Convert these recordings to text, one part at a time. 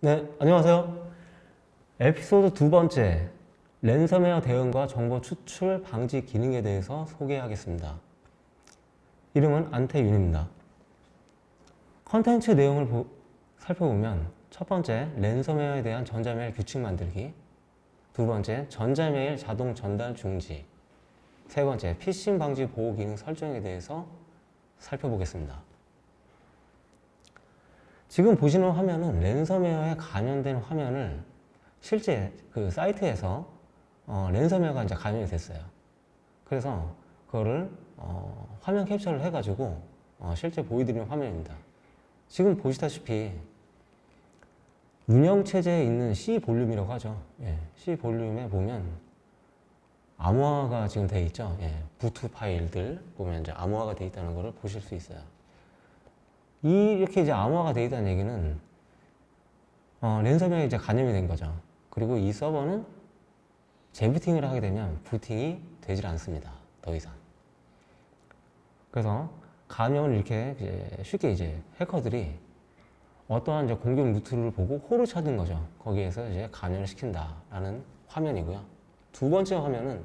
네, 안녕하세요. 에피소드 두 번째, 랜섬웨어 대응과 정보 추출 방지 기능에 대해서 소개하겠습니다. 이름은 안태윤입니다. 컨텐츠 내용을 살펴보면 첫 번째, 랜섬웨어에 대한 전자메일 규칙 만들기. 두 번째, 전자메일 자동 전달 중지. 세 번째, 피싱 방지 보호 기능 설정에 대해서 살펴보겠습니다. 지금 보시는 화면은 랜섬웨어에 감염된 화면을 실제 그 사이트에서 랜섬웨어가 이제 감염이 됐어요. 그래서 그거를 화면 캡처를 해가지고 실제 보여드리는 화면입니다. 지금 보시다시피 운영체제에 있는 C 볼륨이라고 하죠. 예, C 볼륨에 보면 암호화가 지금 되어 있죠. 예, 부트 파일들 보면 이제 암호화가 되어 있다는 것을 보실 수 있어요. 이렇게 이제 암호화가 되어 있다는 얘기는 랜섬웨어에 이제 감염이 된 거죠. 그리고 이 서버는 재부팅을 하게 되면 부팅이 되질 않습니다. 더 이상. 그래서 감염을 이렇게 쉽게 이제 해커들이 어떠한 이제 공격 루트를 보고 홀을 찾은 거죠. 거기에서 이제 감염을 시킨다라는 화면이고요. 두 번째 화면은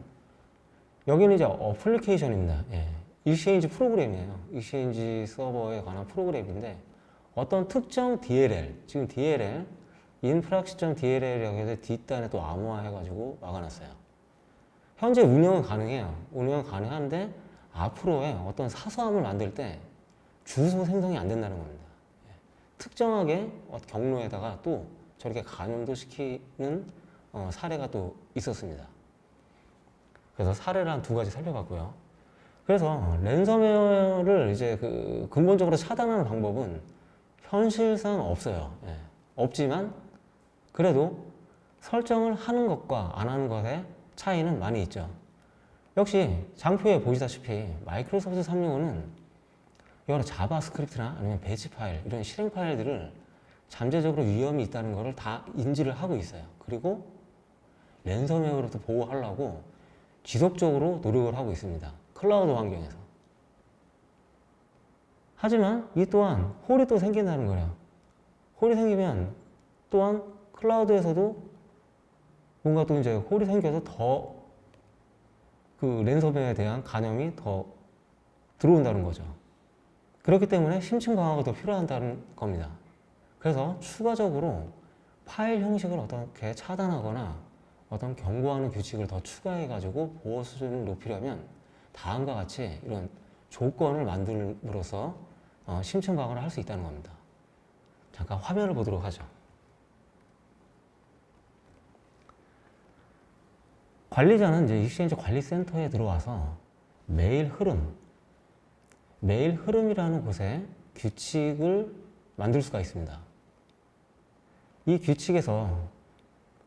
여기는 이제 어플리케이션입니다. 예. 익스체인지 프로그램이에요. 익스체인지 서버에 관한 프로그램인데 어떤 특정 DLL, 지금 DLL, 인프락시.dll이라고 해서 뒷단에 또 암호화해가지고 막아놨어요. 현재 운영은 가능해요. 운영은 가능한데 앞으로의 어떤 사소함을 만들 때 주소 생성이 안 된다는 겁니다. 특정하게 경로에다가 또 저렇게 감염도 시키는 사례가 또 있었습니다. 그래서 사례를 한 두 가지 살펴봤고요. 그래서 랜섬웨어를 이제 근본적으로 차단하는 방법은 현실상 없어요. 예. 없지만 그래도 설정을 하는 것과 안 하는 것의 차이는 많이 있죠. 역시 장표에 보시다시피 마이크로소프트 365는 여러 자바스크립트나 아니면 배치 파일, 이런 실행 파일들을 잠재적으로 위험이 있다는 것을 다 인지를 하고 있어요. 그리고 랜섬웨어로부터 보호하려고 지속적으로 노력을 하고 있습니다. 클라우드 환경에서. 하지만 이 또한 홀이 또 생긴다는 거예요. 홀이 생기면 또한 클라우드에서도 뭔가 또 이제 홀이 생겨서 더 랜섬웨어에 대한 감염이 더 들어온다는 거죠. 그렇기 때문에 심층 강화가 더 필요하다는 겁니다. 그래서 추가적으로 파일 형식을 어떻게 차단하거나 어떤 경고하는 규칙을 더 추가해가지고 보호 수준을 높이려면 다음과 같이 이런 조건을 만들므로써 심층 강화를 할 수 있다는 겁니다. 잠깐 화면을 보도록 하죠. 관리자는 이제 익스체인지 관리센터에 들어와서 메일 흐름이라는 곳에 규칙을 만들 수가 있습니다. 이 규칙에서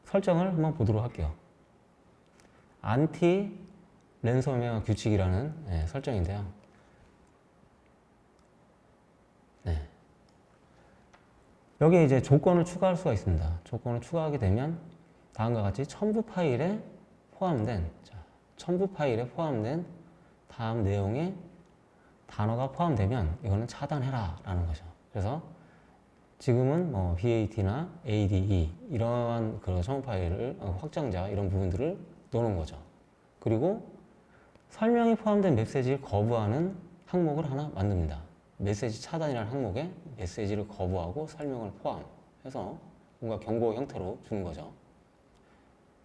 설정을 한번 보도록 할게요. 안티 랜섬웨어 규칙이라는 설정인데요. 네. 여기에 이제 조건을 추가할 수가 있습니다. 조건을 추가하게 되면 다음과 같이 첨부 파일에 포함된 다음 내용의 단어가 포함되면 이거는 차단해라 라는 거죠. 그래서 지금은 뭐 BAT나 ADE 이러한 그런 첨부 파일을 확장자 이런 부분들을 넣는 거죠. 그리고 설명이 포함된 메시지를 거부하는 항목을 하나 만듭니다. 메시지 차단이라는 항목에 메시지를 거부하고 설명을 포함해서 뭔가 경고 형태로 주는 거죠.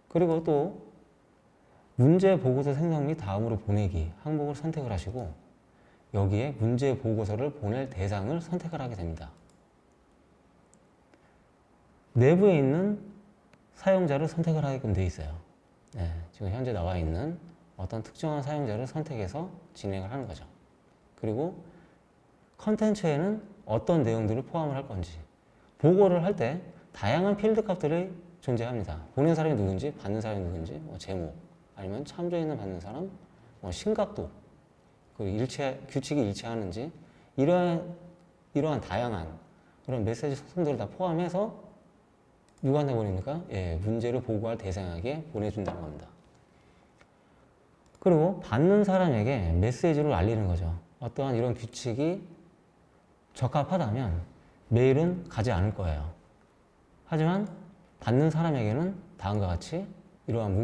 그리고 또 문제 보고서 생성 및 다음으로 보내기 항목을 선택을 하시고 여기에 문제 보고서를 보낼 대상을 선택을 하게 됩니다. 내부에 있는 사용자를 선택을 하게끔 되어 있어요. 네, 지금 현재 나와 있는 어떤 특정한 사용자를 선택해서 진행을 하는 거죠. 그리고 컨텐츠에는 어떤 내용들을 포함을 할 건지 보고를 할 때 다양한 필드 값들이 존재합니다. 보낸 사람이 누군지, 받는 사람이 누군지, 뭐 제목, 아니면 참조인을 받는 사람, 뭐 심각도, 규칙이 일치하는지 이러한 다양한 그런 메시지 속성들을 다 포함해서 누구한테 보냅니까? 예, 문제를 보고할 대상에게 보내준다는 겁니다. 그리고 받는 사람에게 메시지를 알리는 거죠. 어떠한 이런 규칙이 적합하다면 메일은 가지 않을 거예요. 하지만 받는 사람에게는 다음과 같이 이러한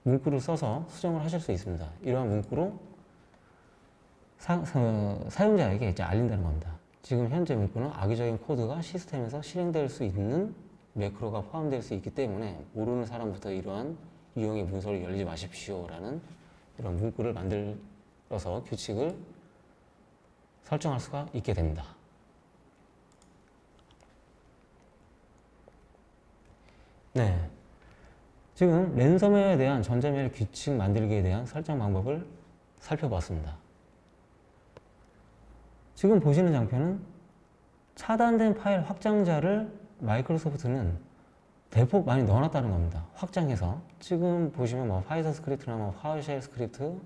문구를 써서 수정을 하실 수 있습니다. 이러한 문구로 사용자에게 이제 알린다는 겁니다. 지금 현재 문구는 악의적인 코드가 시스템에서 실행될 수 있는 매크로가 포함될 수 있기 때문에 모르는 사람부터 이러한 유형의 문서를 열지 마십시오라는 이런 문구를 만들어서 규칙을 설정할 수가 있게 됩니다. 네, 지금 랜섬웨어에 대한 전자메일 규칙 만들기에 대한 설정 방법을 살펴봤습니다. 지금 보시는 장표는 차단된 파일 확장자를 마이크로소프트는 대폭 많이 넣어놨다는 겁니다. 확장해서 지금 보시면 뭐 파이썬 스크립트나 뭐 파워쉘 스크립트,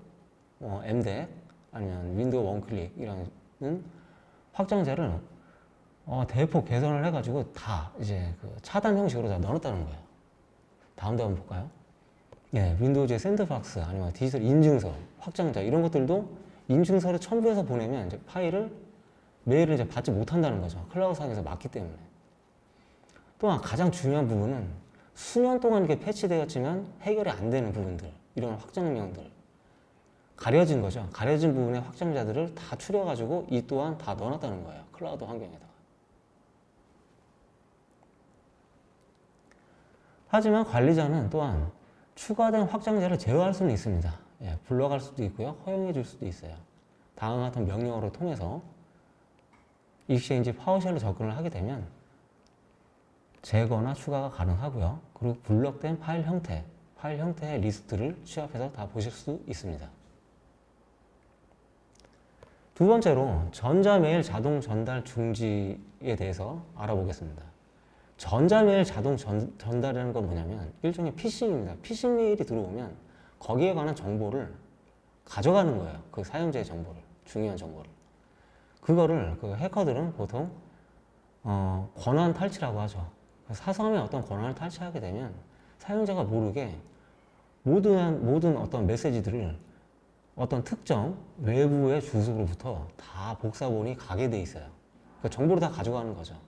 뭐 MDEC 아니면 윈도우 원클릭이라는 확장자를 대폭 개선을 해가지고 다 이제 그 차단 형식으로 다 넣어놨다는 거예요. 다음도 한번 볼까요? 예, 윈도우즈의 샌드박스 아니면 디지털 인증서, 확장자 이런 것들도 인증서를 첨부해서 보내면 이제 메일을 이제 받지 못한다는 거죠. 클라우드상에서 막기 때문에. 또한 가장 중요한 부분은 수년 동안 이렇게 패치되었지만 해결이 안 되는 부분들, 이런 확장명들 가려진 거죠. 가려진 부분의 확장자들을 다 추려가지고 이 또한 다 넣어놨다는 거예요. 클라우드 환경에다가. 하지만 관리자는 또한 추가된 확장자를 제어할 수는 있습니다. 예, 불러갈 수도 있고요. 허용해 줄 수도 있어요. 다음과 같은 명령어를 통해서 익스체인지 파워쉘로 접근을 하게 되면 제거나 추가가 가능하고요. 그리고 블럭된 파일 형태의 리스트를 취합해서 다 보실 수 있습니다. 두 번째로 전자메일 자동 전달 중지에 대해서 알아보겠습니다. 전자메일 자동 전달이라는 건 뭐냐면 일종의 피싱입니다. 피싱 메일이 들어오면 거기에 관한 정보를 가져가는 거예요. 그 사용자의 정보를, 중요한 정보를. 그거를 그 해커들은 보통 권한 탈취라고 하죠. 사성의 어떤 권한을 탈취하게 되면 사용자가 모르게 모든 어떤 메시지들을 어떤 특정 외부의 주소로부터 다 복사본이 가게 돼 있어요. 그 정보를 다 가져가는 거죠.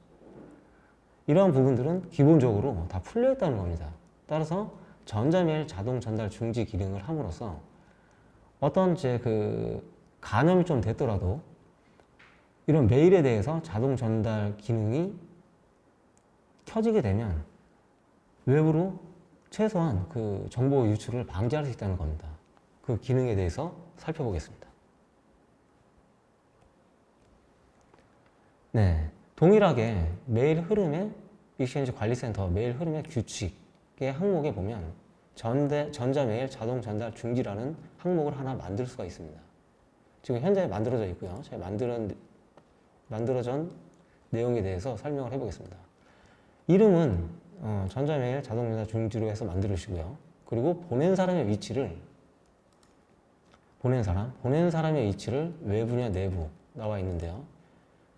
이러한 부분들은 기본적으로 다 풀려 있다는 겁니다. 따라서 전자메일 자동 전달 중지 기능을 함으로써 어떤 이제 그 간염이 좀 됐더라도 이런 메일에 대해서 자동 전달 기능이 켜지게 되면 외부로 최소한 그 정보 유출을 방지할 수 있다는 겁니다. 그 기능에 대해서 살펴보겠습니다. 네, 동일하게 메일 흐름의 익스체인지 관리센터 메일 흐름의 규칙의 항목에 보면 전자메일 자동 전달 중지라는 항목을 하나 만들 수가 있습니다. 지금 현재 만들어져 있고요. 제가 만들어진 내용에 대해서 설명을 해보겠습니다. 이름은 전자메일 자동 전달 중지로 해서 만들으시고요. 그리고 보낸 사람의 위치를 외부냐 내부 나와 있는데요.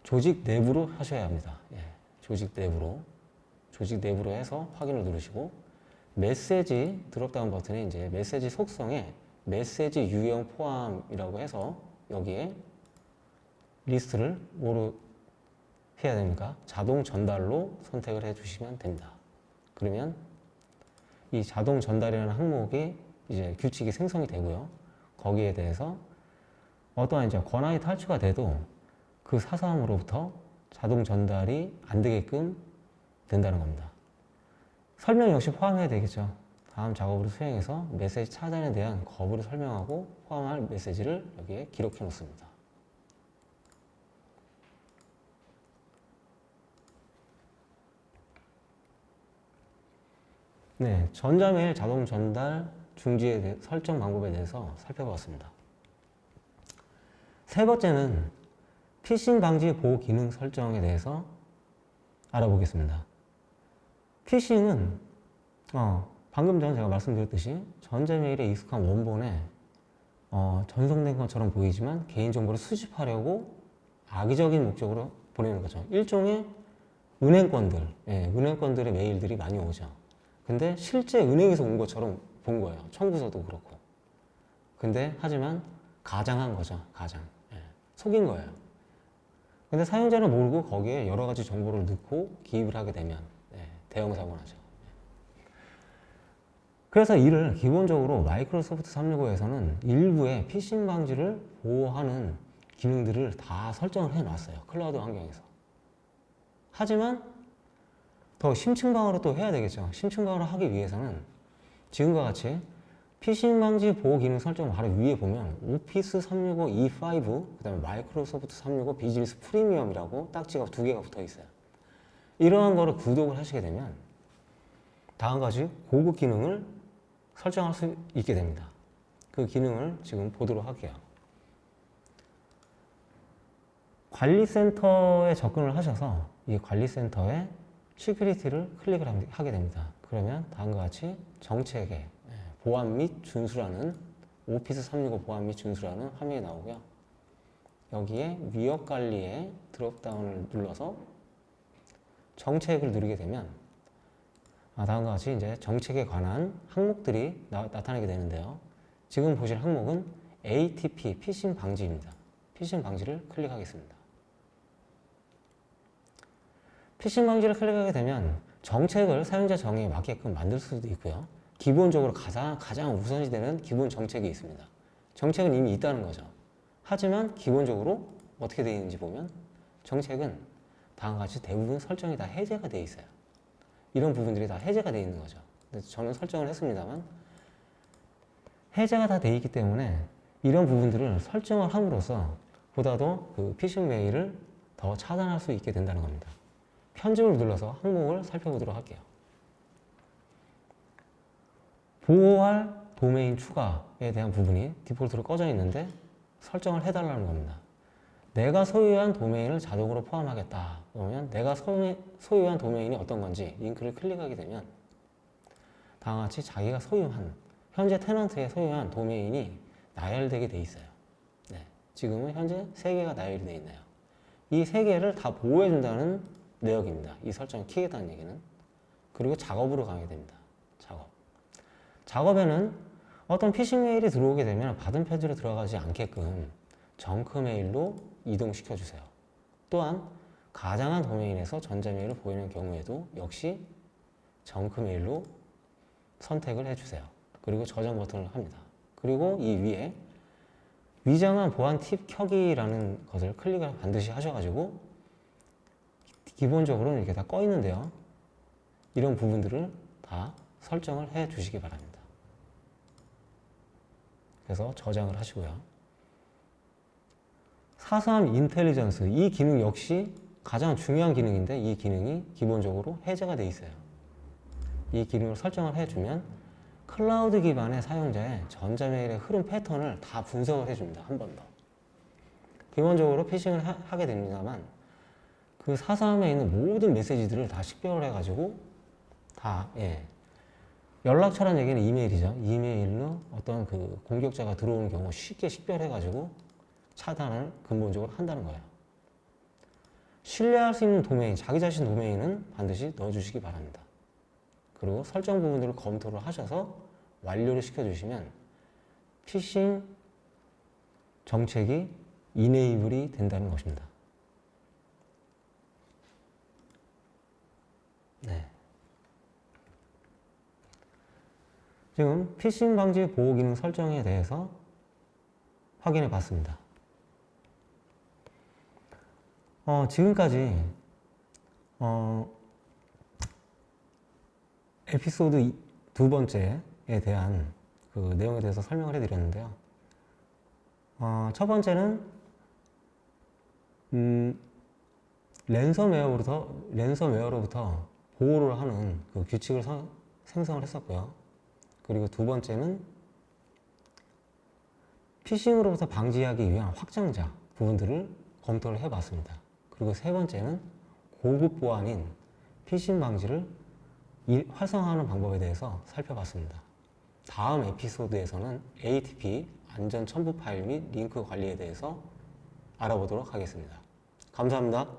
조직 내부로 하셔야 합니다. 예, 조직 내부로 해서 확인을 누르시고 메시지 드롭다운 버튼에 이제 메시지 속성에 메시지 유형 포함이라고 해서 여기에 리스트를 뭐로 해야 됩니까? 자동 전달로 선택을 해 주시면 됩니다. 그러면 이 자동 전달이라는 항목이 이제 규칙이 생성이 되고요. 거기에 대해서 어떠한 이제 권한이 탈취가 돼도 그 사서함으로부터 자동 전달이 안 되게끔 된다는 겁니다. 설명 역시 포함해야 되겠죠. 다음 작업을 수행해서 메시지 차단에 대한 거부를 설명하고 포함할 메시지를 여기에 기록해 놓습니다. 네, 전자메일 자동 전달 중지에 대해 설정 방법에 대해서 살펴봤습니다. 세 번째는 피싱 방지 보호 기능 설정에 대해서 알아보겠습니다. 피싱은 방금 전에 제가 말씀드렸듯이 전자메일에 익숙한 원본에 전송된 것처럼 보이지만 개인정보를 수집하려고 악의적인 목적으로 보내는 거죠. 일종의 은행권들의 메일들이 많이 오죠. 근데 실제 은행에서 온 것처럼 본 거예요. 청구서도 그렇고. 근데 하지만 가장한 거죠. 속인 거예요. 근데 사용자는 모르고 거기에 여러 가지 정보를 넣고 기입을 하게 되면 대형 사고가 나죠. 그래서 이를 기본적으로 마이크로소프트 365에서는 일부의 피싱 방지를 보호하는 기능들을 다 설정을 해 놨어요. 클라우드 환경에서. 하지만 더 심층 방어를 또 해야 되겠죠. 심층 방어를 하기 위해서는 지금과 같이 피싱 방지 보호 기능 설정 바로 위에 보면 오피스 365 E5, 그 다음에 마이크로소프트 365 비즈니스 프리미엄이라고 딱지가 2개가 붙어 있어요. 이러한 거를 구독을 하시게 되면 다음 가지 고급 기능을 설정할 수 있게 됩니다. 그 기능을 지금 보도록 할게요. 관리센터에 접근을 하셔서 이 관리센터에 시큐리티를 클릭을 하게 됩니다. 그러면 다음과 같이 정책에 보안 및 준수라는 오피스 365 보안 및 준수라는 화면이 나오고요. 여기에 위협 관리에 드롭다운을 눌러서 정책을 누르게 되면 다음과 같이 이제 정책에 관한 항목들이 나타나게 되는데요. 지금 보실 항목은 ATP 피싱 방지입니다. 피싱 방지를 클릭하겠습니다. 피싱 방지를 클릭하게 되면 정책을 사용자 정의에 맞게끔 만들 수도 있고요. 기본적으로 가장 우선시 되는 기본 정책이 있습니다. 정책은 이미 있다는 거죠. 하지만 기본적으로 어떻게 되어 있는지 보면 정책은 다음과 같이 대부분 설정이 다 해제가 되어 있어요. 이런 부분들이 다 해제가 되어 있는 거죠. 저는 설정을 했습니다만 해제가 다 되어 있기 때문에 이런 부분들을 설정을 함으로써 보다 더 그 피싱 메일을 더 차단할 수 있게 된다는 겁니다. 편집을 눌러서 항목을 살펴보도록 할게요. 보호할 도메인 추가에 대한 부분이 디폴트로 꺼져 있는데 설정을 해달라는 겁니다. 내가 소유한 도메인을 자동으로 포함하겠다. 그러면 내가 소유한 도메인이 어떤 건지 링크를 클릭하게 되면 다음과 같이 자기가 소유한 현재 테넌트의 소유한 도메인이 나열되게 돼 있어요. 지금은 현재 3개가 나열이 되어 있네요. 이 3개를 다 보호해준다는 내역입니다. 이 설정을 키겠다는 얘기는. 그리고 작업으로 가게 됩니다. 작업에는 어떤 피싱 메일이 들어오게 되면 받은 페이지로 들어가지 않게끔 정크 메일로 이동시켜 주세요. 또한 가장한 도메인에서 전자메일을 보이는 경우에도 역시 정크 메일로 선택을 해주세요. 그리고 저장 버튼을 합니다. 그리고 이 위에 위장한 보안 팁 켜기라는 것을 클릭을 반드시 하셔가지고 기본적으로는 이렇게 다 꺼 있는데요. 이런 부분들을 다 설정을 해 주시기 바랍니다. 그래서 저장을 하시고요. 사서함 인텔리전스, 이 기능 역시 가장 중요한 기능인데 이 기능이 기본적으로 해제가 되어 있어요. 이 기능을 설정을 해주면 클라우드 기반의 사용자의 전자메일의 흐름 패턴을 다 분석을 해줍니다. 한 번 더. 기본적으로 피싱을 하게 됩니다만 그 사서함에 있는 모든 메시지들을 다 식별을 해가지고 다 연락처란 얘기는 이메일이죠. 이메일로 어떤 그 공격자가 들어오는 경우 쉽게 식별해가지고 차단을 근본적으로 한다는 거예요. 신뢰할 수 있는 도메인, 자기 자신 도메인은 반드시 넣어주시기 바랍니다. 그리고 설정 부분들을 검토를 하셔서 완료를 시켜주시면 피싱 정책이 이네이블이 된다는 것입니다. 지금 피싱 방지 보호 기능 설정에 대해서 확인해 봤습니다. 지금까지 에피소드 2번째에 대한 그 내용에 대해서 설명을 해드렸는데요. 첫 번째는 랜섬웨어로부터 보호를 하는 그 규칙을 생성을 했었고요. 그리고 두 번째는 피싱으로부터 방지하기 위한 확장자 부분들을 검토를 해봤습니다. 그리고 세 번째는 고급 보안인 피싱 방지를 활성화하는 방법에 대해서 살펴봤습니다. 다음 에피소드에서는 ATP 안전 첨부 파일 및 링크 관리에 대해서 알아보도록 하겠습니다. 감사합니다.